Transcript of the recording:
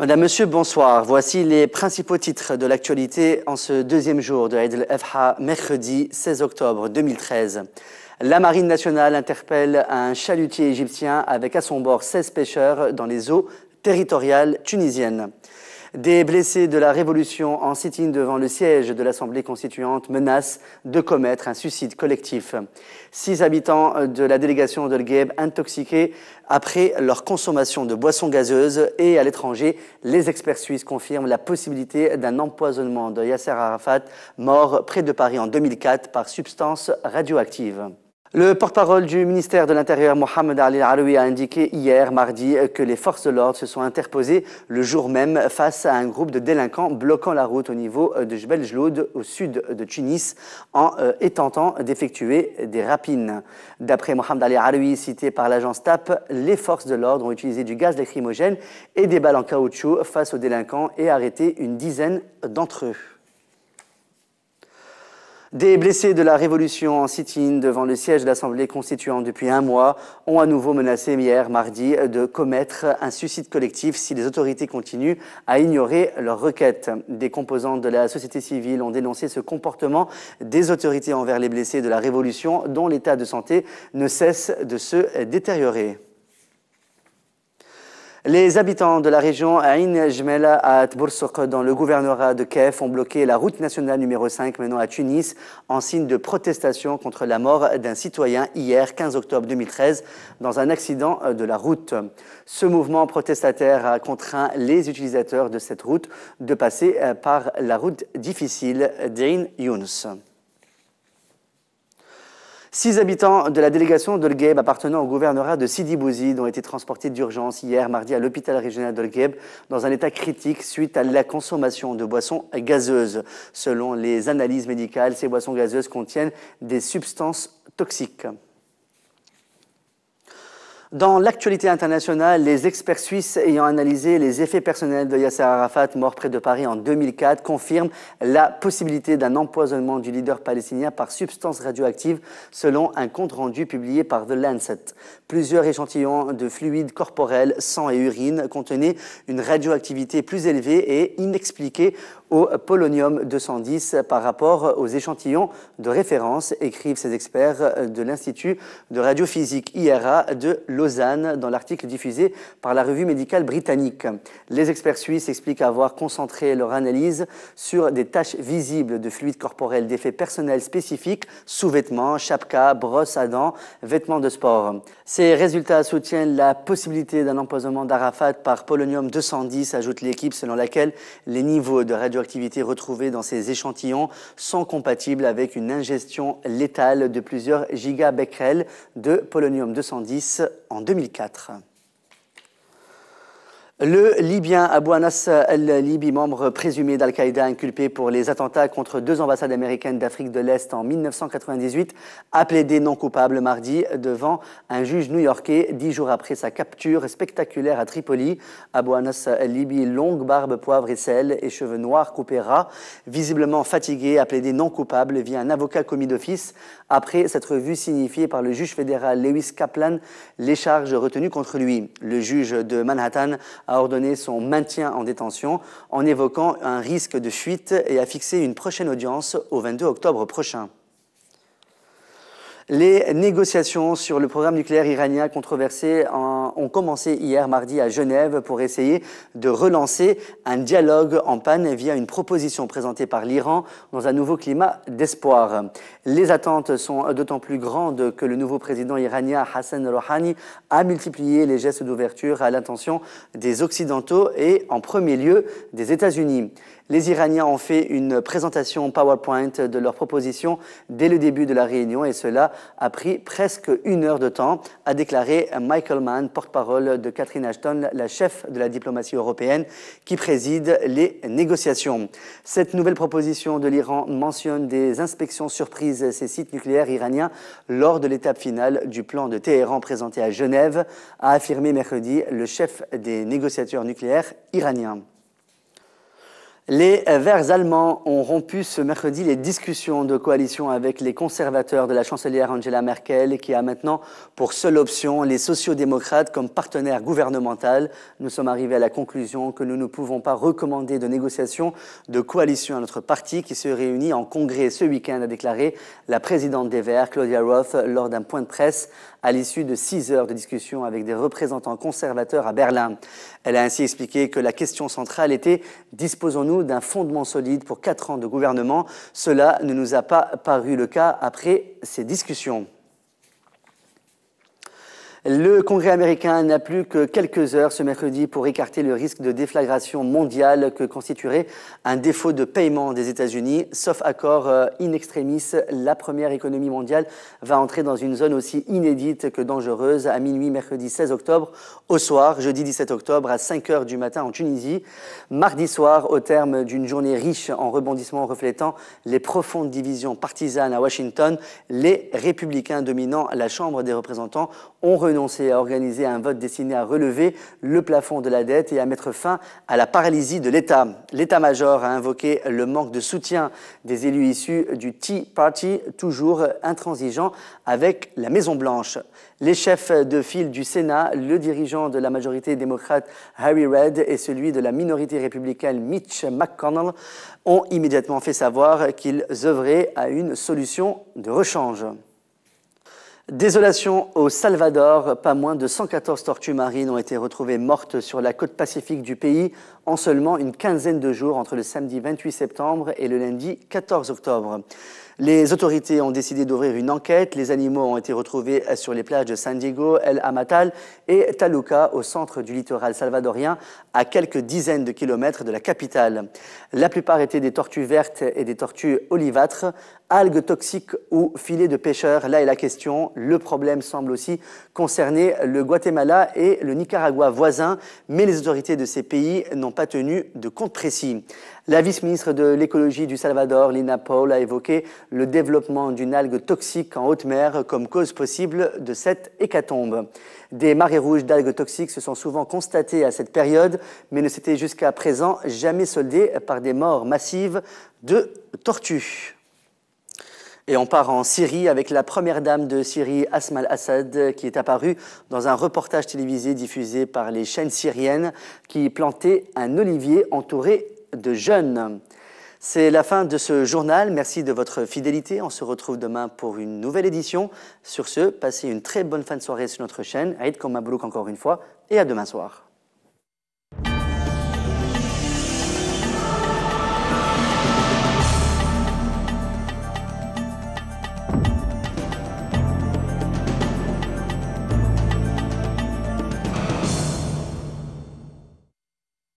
Madame, Monsieur, bonsoir. Voici les principaux titres de l'actualité en ce deuxième jour de Eid al-Adha, mercredi 16 octobre 2013. La Marine nationale interpelle un chalutier égyptien avec à son bord 16 pêcheurs dans les eaux territoriales tunisiennes. Des blessés de la Révolution en sit-in devant le siège de l'Assemblée constituante menacent de commettre un suicide collectif. 6 habitants de la délégation de l'Gueb intoxiqués après leur consommation de boissons gazeuses et à l'étranger, les experts suisses confirment la possibilité d'un empoisonnement de Yasser Arafat, mort près de Paris en 2004 par substance radioactive. Le porte-parole du ministère de l'Intérieur, Mohamed Ali Al-Aroui, a indiqué hier, mardi, que les forces de l'ordre se sont interposées le jour même face à un groupe de délinquants bloquant la route au niveau de Jbel Jloud, au sud de Tunis, et tentant d'effectuer des rapines. D'après Mohamed Ali Al-Aroui, cité par l'agence TAP, les forces de l'ordre ont utilisé du gaz lacrymogène et des balles en caoutchouc face aux délinquants et arrêté une dizaine d'entre eux. Des blessés de la Révolution en sit-in devant le siège de l'Assemblée constituante depuis un mois ont à nouveau menacé hier, mardi, de commettre un suicide collectif si les autorités continuent à ignorer leurs requêtes. Des composantes de la société civile ont dénoncé ce comportement des autorités envers les blessés de la Révolution dont l'état de santé ne cesse de se détériorer. Les habitants de la région Ain Jmela à Tboursouk dans le gouvernorat de Kef ont bloqué la route nationale numéro 5 menant à Tunis en signe de protestation contre la mort d'un citoyen hier 15 octobre 2013 dans un accident de la route. Ce mouvement protestataire a contraint les utilisateurs de cette route de passer par la route difficile d'Ain Younus. 6 habitants de la délégation de l'Gueb appartenant au gouvernorat de Sidi Bouzid ont été transportés d'urgence hier mardi à l'hôpital régional de l'Gueb dans un état critique suite à la consommation de boissons gazeuses. Selon les analyses médicales, ces boissons gazeuses contiennent des substances toxiques. Dans l'actualité internationale, les experts suisses ayant analysé les effets personnels de Yasser Arafat, mort près de Paris en 2004, confirment la possibilité d'un empoisonnement du leader palestinien par substance radioactive, selon un compte-rendu publié par The Lancet. Plusieurs échantillons de fluides corporels, sang et urine contenaient une radioactivité plus élevée et inexpliquée au polonium-210 par rapport aux échantillons de référence, écrivent ces experts de l'Institut de radiophysique IRA de Lausanne dans l'article diffusé par la revue médicale britannique. Les experts suisses expliquent avoir concentré leur analyse sur des taches visibles de fluides corporels d'effets personnels spécifiques, sous-vêtements, chapka, brosse à dents, vêtements de sport. Ces résultats soutiennent la possibilité d'un empoisonnement d'Arafat par polonium-210, ajoute l'équipe, selon laquelle les niveaux de radioactivité retrouvés dans ces échantillons sont compatibles avec une ingestion létale de plusieurs gigabecquerels de polonium-210 en 2004. Le Libyen Abou Anas al-Libi, membre présumé d'Al-Qaïda inculpé pour les attentats contre 2 ambassades américaines d'Afrique de l'Est en 1998, a plaidé non coupable mardi devant un juge new-yorkais 10 jours après sa capture spectaculaire à Tripoli. Abou Anas al-Libi, longue barbe, poivre et sel et cheveux noirs coupés ras, visiblement fatigué, a plaidé non coupable via un avocat commis d'office après s'être vu signifier par le juge fédéral Lewis Kaplan les charges retenues contre lui. Le juge de Manhattan a ordonné son maintien en détention en évoquant un risque de fuite et a fixé une prochaine audience au 22 octobre prochain. Les négociations sur le programme nucléaire iranien controversé ont commencé hier mardi à Genève pour essayer de relancer un dialogue en panne via une proposition présentée par l'Iran dans un nouveau climat d'espoir. Les attentes sont d'autant plus grandes que le nouveau président iranien Hassan Rouhani a multiplié les gestes d'ouverture à l'intention des Occidentaux et en premier lieu des États-Unis. Les Iraniens ont fait une présentation PowerPoint de leur proposition dès le début de la réunion et cela a pris presque 1 heure de temps, a déclaré Michael Mann, porte-parole de Catherine Ashton, la chef de la diplomatie européenne qui préside les négociations. Cette nouvelle proposition de l'Iran mentionne des inspections surprises de ces sites nucléaires iraniens lors de l'étape finale du plan de Téhéran présenté à Genève, a affirmé mercredi le chef des négociateurs nucléaires iraniens. Les Verts allemands ont rompu ce mercredi les discussions de coalition avec les conservateurs de la chancelière Angela Merkel, qui a maintenant pour seule option les sociodémocrates comme partenaire gouvernemental. Nous sommes arrivés à la conclusion que nous ne pouvons pas recommander de négociations de coalition à notre parti qui se réunit en congrès ce week-end, a déclaré la présidente des Verts, Claudia Roth, lors d'un point de presse à l'issue de 6 heures de discussion avec des représentants conservateurs à Berlin. Elle a ainsi expliqué que la question centrale était « Disposons-nous d'un fondement solide pour 4 ans de gouvernement ?» Cela ne nous a pas paru le cas après ces discussions. Le Congrès américain n'a plus que quelques heures ce mercredi pour écarter le risque de déflagration mondiale que constituerait un défaut de paiement des États-Unis. Sauf accord in extremis, la première économie mondiale va entrer dans une zone aussi inédite que dangereuse à minuit mercredi 16 octobre au soir, jeudi 17 octobre à 5 heures du matin en Tunisie. Mardi soir, au terme d'une journée riche en rebondissements reflétant les profondes divisions partisanes à Washington, les républicains dominant la Chambre des représentants ont renoncé à organiser un vote destiné à relever le plafond de la dette et à mettre fin à la paralysie de l'État. L'état-major a invoqué le manque de soutien des élus issus du Tea Party, toujours intransigeant avec la Maison-Blanche. Les chefs de file du Sénat, le dirigeant de la majorité démocrate Harry Reid et celui de la minorité républicaine Mitch McConnell ont immédiatement fait savoir qu'ils œuvraient à une solution de rechange. Désolation au Salvador, pas moins de 114 tortues marines ont été retrouvées mortes sur la côte pacifique du pays en seulement une quinzaine de jours entre le samedi 28 septembre et le lundi 14 octobre. Les autorités ont décidé d'ouvrir une enquête. Les animaux ont été retrouvés sur les plages de San Diego, El Amatal et Taluca, au centre du littoral salvadorien, à quelques dizaines de kilomètres de la capitale. La plupart étaient des tortues vertes et des tortues olivâtres. Algues toxiques ou filets de pêcheurs, là est la question. Le problème semble aussi concerner le Guatemala et le Nicaragua voisins, mais les autorités de ces pays n'ont pas tenu de compte précis. La vice-ministre de l'écologie du Salvador, Lina Paul, a évoqué le développement d'une algue toxique en haute mer comme cause possible de cette hécatombe. Des marées rouges d'algues toxiques se sont souvent constatées à cette période, mais ne s'étaient jusqu'à présent jamais soldées par des morts massives de tortues. Et on part en Syrie avec la première dame de Syrie, Asma al-Assad, qui est apparue dans un reportage télévisé diffusé par les chaînes syriennes qui plantait un olivier entouré de jeunes. C'est la fin de ce journal. Merci de votre fidélité. On se retrouve demain pour une nouvelle édition. Sur ce, passez une très bonne fin de soirée sur notre chaîne. Aïd Mabrouk encore une fois et à demain soir.